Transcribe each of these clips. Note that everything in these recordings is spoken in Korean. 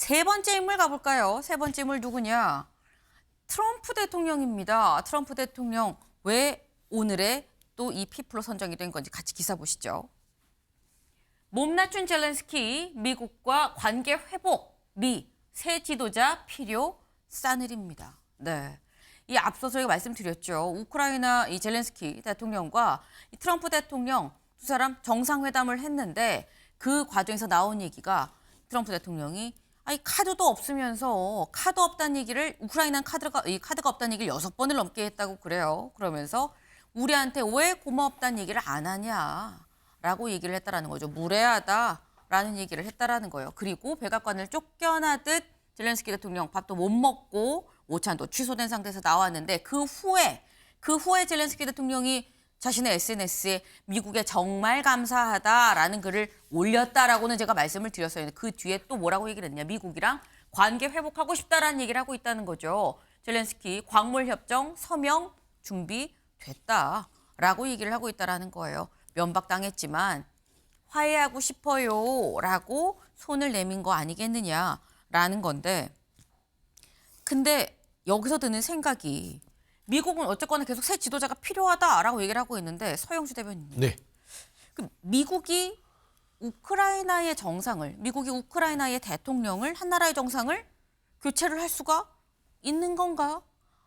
세 번째 인물 가볼까요? 세 번째 인물 누구냐? 트럼프 대통령입니다. 트럼프 대통령 왜 오늘의 또 이 피플로 선정이 된 건지 같이 기사 보시죠. 몸 낮춘 젤렌스키, 미국과 관계 회복, 미, 새 지도자 필요, 싸늘입니다. 네. 이 앞서 저희가 말씀드렸죠. 우크라이나 이 젤렌스키 대통령과 이 트럼프 대통령 두 사람 정상회담을 했는데 그 과정에서 나온 얘기가 트럼프 대통령이 아니 카드도 없으면서 카드 없다는 얘기를 우크라이나 카드가 없다는 얘기를 6번을 넘게 했다고 그래요. 그러면서 우리한테 왜 고맙다는 얘기를 안 하냐라고 얘기를 했다라는 거죠. 무례하다라는 얘기를 했다라는 거예요. 그리고 백악관을 쫓겨나듯 젤렌스키 대통령 밥도 못 먹고 오찬도 취소된 상태에서 나왔는데 그 후에 젤렌스키 대통령이 자신의 SNS에 미국에 정말 감사하다라는 글을 올렸다라고는 제가 말씀을 드렸어요. 그 뒤에 또 뭐라고 얘기를 했냐. 미국이랑 관계 회복하고 싶다라는 얘기를 하고 있다는 거죠. 젤렌스키 광물협정 서명 준비됐다라고 얘기를 하고 있다라는 거예요. 면박당했지만 화해하고 싶어요라고 손을 내민 거 아니겠느냐라는 건데 근데 여기서 드는 생각이 미국은 어쨌거나 계속 새 지도자가 필요하다라고 얘기를 하고 있는데 서영주 대변인님. 네. 미국이 우크라이나의 대통령을 한 나라의 정상을 교체를 할 수가 있는 건가?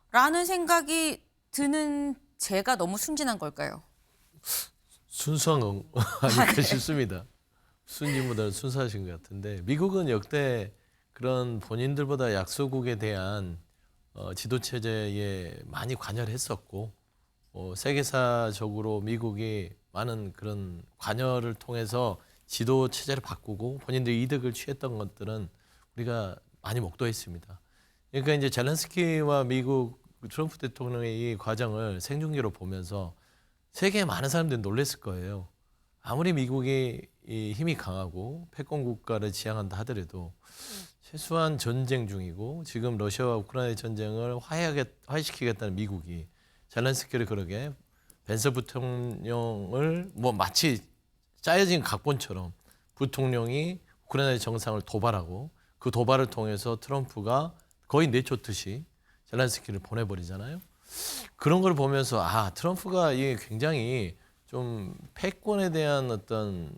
라는 생각이 드는 제가 너무 순진한 걸까요? 순수한 건 아닐까 싶습니다. 순진보다는 순수하신 것 같은데 미국은 역대 그런 본인들보다 약소국에 대한 지도 체제에 많이 관여를 했었고 세계사적으로 미국이 많은 그런 관여를 통해서 지도 체제를 바꾸고 본인들의 이득을 취했던 것들은 우리가 많이 목도했습니다. 그러니까 이제 젤렌스키와 미국 트럼프 대통령의 이 과정을 생중계로 보면서 세계의 많은 사람들이 놀랐을 거예요. 아무리 미국이 이 힘이 강하고 패권 국가를 지향한다 하더라도 최소한 전쟁 중이고 지금 러시아와 우크라이나 전쟁을 화해시키겠다는 미국이 젤렌스키를 그러게 벤스 부통령을 뭐 마치 짜여진 각본처럼 부통령이 우크라이나의 정상을 도발하고 그 도발을 통해서 트럼프가 거의 내쫓듯이 젤렌스키를 보내버리잖아요. 그런 걸 보면서 트럼프가 이게 굉장히 좀 패권에 대한 어떤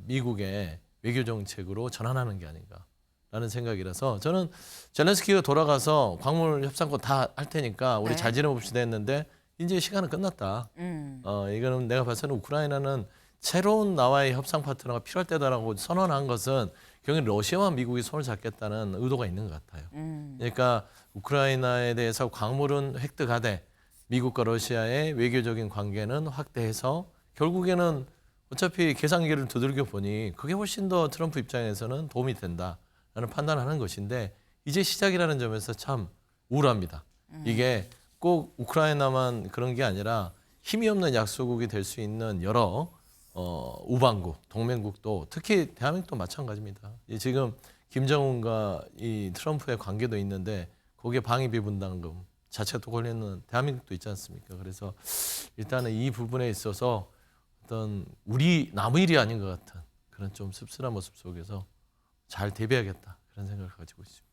미국의 외교 정책으로 전환하는 게 아닌가. 라는 생각이라서 저는 젤렌스키가 돌아가서 광물 협상권 다 할 테니까 우리 잘 지내봅시다 했는데 이제 시간은 끝났다. 이거는 내가 봐서는 우크라이나는 새로운 나와의 협상 파트너가 필요할 때다라고 선언한 것은 결국 러시아와 미국이 손을 잡겠다는 의도가 있는 것 같아요. 그러니까 우크라이나에 대해서 광물은 획득하되 미국과 러시아의 외교적인 관계는 확대해서 결국에는 어차피 계산기를 두들겨 보니 그게 훨씬 더 트럼프 입장에서는 도움이 된다. 라는 판단을 하는 것인데 이제 시작이라는 점에서 참 우울합니다. 이게 꼭 우크라이나만 그런 게 아니라 힘이 없는 약소국이 될 수 있는 여러 우방국, 동맹국도 특히 대한민국도 마찬가지입니다. 지금 김정은과 이 트럼프의 관계도 있는데 거기에 방위비 분담금 자체도 걸리는 대한민국도 있지 않습니까? 그래서 일단은 이 부분에 있어서 어떤 우리 남의 일이 아닌 것 같은 그런 좀 씁쓸한 모습 속에서 잘 대비하겠다 그런 생각을 가지고 있습니다.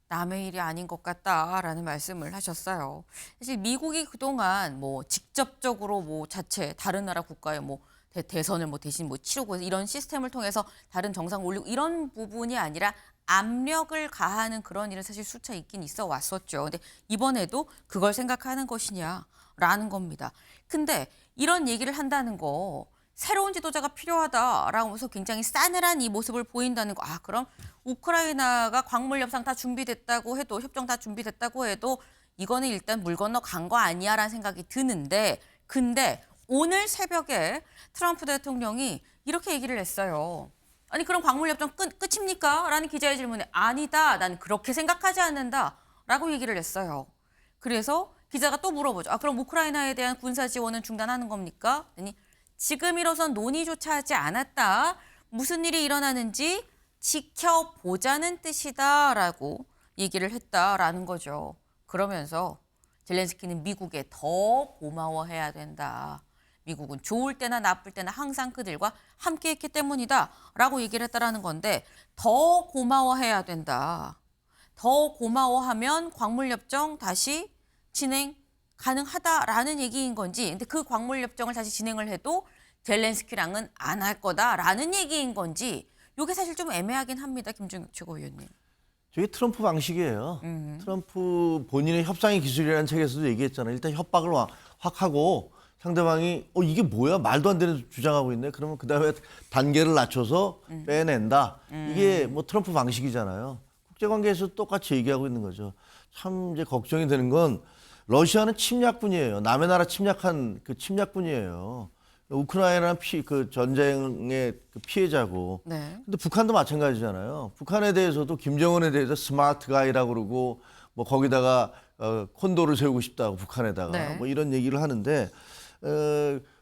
남의 일이 아닌 것 같다라는 말씀을 하셨어요. 사실 미국이 그동안 뭐 직접적으로 뭐 자체 다른 나라 국가의 뭐 대선을 뭐 대신 뭐 치르고 이런 시스템을 통해서 다른 정상 올리고 이런 부분이 아니라 압력을 가하는 그런 일은 사실 수차 있긴 있어 왔었죠. 근데 이번에도 그걸 생각하는 것이냐라는 겁니다. 근데 이런 얘기를 한다는 거 새로운 지도자가 필요하다라고 해서 굉장히 싸늘한 이 모습을 보인다는 거. 그럼 우크라이나가 광물 협상 다 준비됐다고 해도 협정 다 준비됐다고 해도 이거는 일단 물 건너 간 거 아니야라는 생각이 드는데 근데 오늘 새벽에 트럼프 대통령이 이렇게 얘기를 했어요. 아니 그럼 광물 협정 끝입니까? 라는 기자의 질문에 아니다. 난 그렇게 생각하지 않는다. 라고 얘기를 했어요. 그래서 기자가 또 물어보죠. 그럼 우크라이나에 대한 군사 지원은 중단하는 겁니까? 아니 지금이로선 논의조차 하지 않았다. 무슨 일이 일어나는지 지켜보자는 뜻이다라고 얘기를 했다라는 거죠. 그러면서 젤렌스키는 미국에 더 고마워해야 된다. 미국은 좋을 때나 나쁠 때나 항상 그들과 함께했기 때문이다라고 얘기를 했다라는 건데 더 고마워해야 된다. 더 고마워하면 광물협정 다시 진행 가능하다라는 얘기인 건지, 근데 그 광물협정을 다시 진행을 해도 젤렌스키랑은 안 할 거다라는 얘기인 건지, 이게 사실 좀 애매하긴 합니다, 김종국 최고위원님. 저게 트럼프 방식이에요. 트럼프 본인의 협상의 기술이라는 책에서도 얘기했잖아요. 일단 협박을 확 하고 상대방이 이게 뭐야? 말도 안 되는 주장하고 있네. 그러면 그다음에 단계를 낮춰서 빼낸다. 이게 뭐 트럼프 방식이잖아요. 국제관계에서 똑같이 얘기하고 있는 거죠. 참 이제 걱정이 되는 건 러시아는 침략군이에요. 남의 나라 침략한 그 침략군이에요. 우크라이나는 그 전쟁의 그 피해자고. 네. 근데 북한도 마찬가지잖아요. 북한에 대해서도 김정은에 대해서 스마트 가이라고 그러고 뭐 거기다가 콘도를 세우고 싶다고 북한에다가 네. 뭐 이런 얘기를 하는데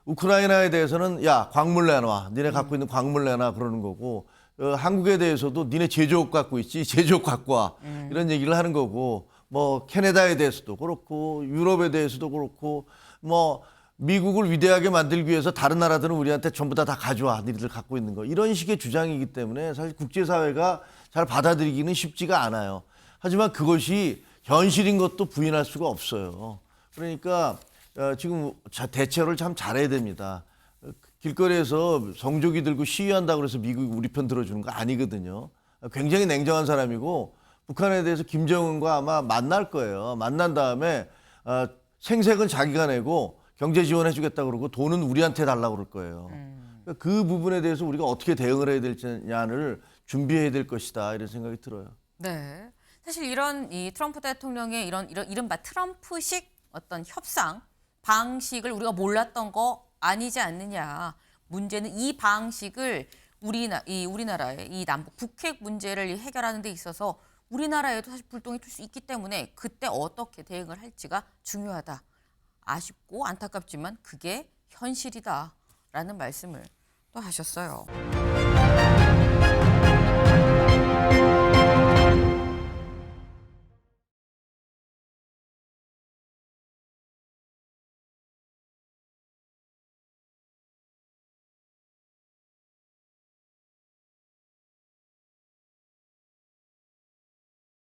우크라이나에 대해서는 야 광물 내놔. 니네 갖고 있는 광물 내놔 그러는 거고 한국에 대해서도 니네 제조업 갖고 있지 제조업 갖고 와. 이런 얘기를 하는 거고 뭐 캐나다에 대해서도 그렇고 유럽에 대해서도 그렇고 뭐 미국을 위대하게 만들기 위해서 다른 나라들은 우리한테 전부 다 가져와. 니들 갖고 있는 거. 이런 식의 주장이기 때문에 사실 국제사회가 잘 받아들이기는 쉽지가 않아요. 하지만 그것이 현실인 것도 부인할 수가 없어요. 그러니까 지금 대처를 참 잘해야 됩니다. 길거리에서 성조기 들고 시위한다고 그래서 미국이 우리 편 들어주는 거 아니거든요. 굉장히 냉정한 사람이고 북한에 대해서 김정은과 아마 만날 거예요. 만난 다음에 생색은 자기가 내고 경제 지원해주겠다 그러고 돈은 우리한테 달라고 그럴 거예요. 그러니까 그 부분에 대해서 우리가 어떻게 대응을 해야 될지를 준비해야 될 것이다 이런 생각이 들어요. 네. 사실 이런 이 트럼프 대통령의 이런 이른바 트럼프식 어떤 협상 방식을 우리가 몰랐던 거 아니지 않느냐. 문제는 이 방식을 우리나라의 이 남북 북핵 문제를 해결하는 데 있어서 우리나라에도 사실 불똥이 튈 수 있기 때문에 그때 어떻게 대응을 할지가 중요하다. 아쉽고 안타깝지만 그게 현실이다라는 말씀을 또 하셨어요.